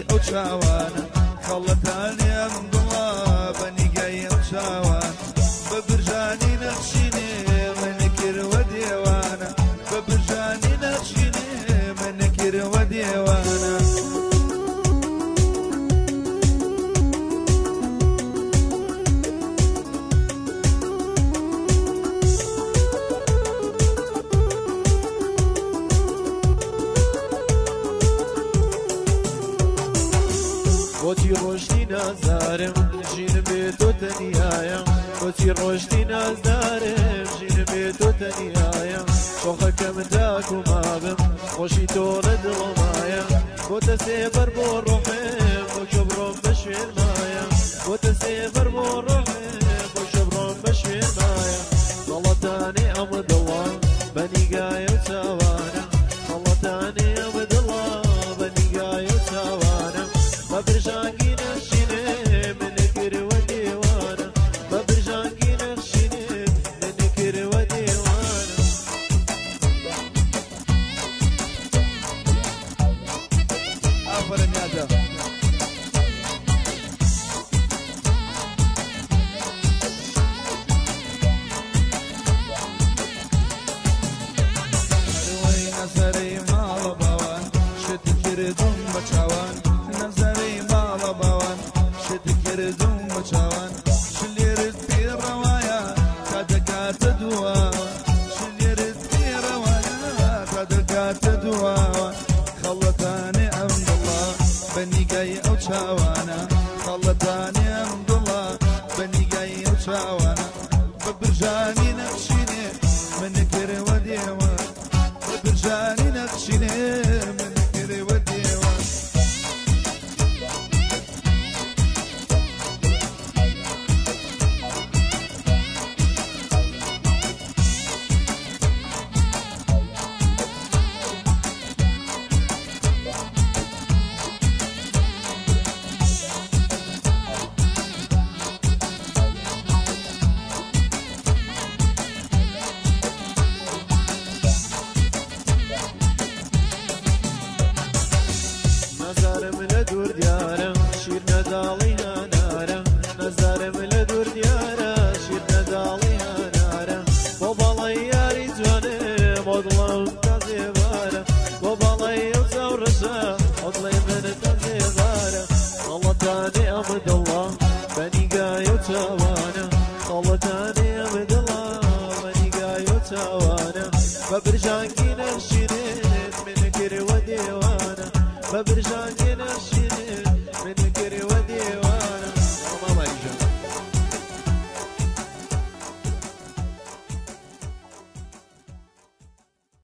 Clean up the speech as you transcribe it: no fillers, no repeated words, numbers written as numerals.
ئەو چاوانە خەڵەتانیان دڵا بەنیگای ئەو چاوان بە برژانی نەخشینێ منەکردوە دێوانە بە برژانی نەخشینێ منەکردوە دێوانە بۆچی ڕۆژی نازدارم ژینم بێ تۆ تەنیایە بۆچی ڕۆژی نازدارم ژینم بێ تۆ تەنیایە شۆخەکەم داک و مابم خۆشی تۆ لە دڵمایە بۆتە سێبەر بۆ ڕۆحێم بۆ کە بڕۆم بە شوێن مایە بۆتە سێبەر بۆ ڕۆحێم بۆ کە بڕۆم بە شوێن مایە دڵەتانی ئەمە دڵە بەنیگایە و چاوانە دڵەتانی ئەمە دڵە بەنیگایە و چاوانە ببرژانگی نەخشینێ منەکردوە دێوانە ببرژانگی نەخشینێ منەکردوە دێوانە ئافرین یادە هەروەی نەزەرەی ماڵە باوان شت کردوم بە چاوان نەزەرەی ماڵە باوان شت کردوم بە چاوان شلێرت پێڕەوایە تا دەکاتە دواوە شلێرت پێڕەوایە تا دەکاتە دواوە خەڵەتانی ئەم دڵە بەنیگای ئەو چاوانە خەڵەتانی ئەم دڵە بەنیگای ئەو چاوانە بە برژانی نەخشینێ منەکردوە دێوان بە برژانی نەخشینێ منەکردوە دێوان نەزارم لە دوور دیارە شیر نەداڵی هەنارە نەزارم لە دوور دیارە شیر نەداڵی هەنارە بۆ باڵای یاری جوانێ بۆ دڵم تا زێبارە بۆ باڵای ئەو چاوڕەشە بۆ دڵی من تا زێبارە خەڵەتانی ئەمە دڵە بەنیگای و چاوانە خەڵەتانی ئەمە دڵە بەنیگای و چاوانە بە برژانگی نەخشینێت منەکردوە دێوانە بە برژانگی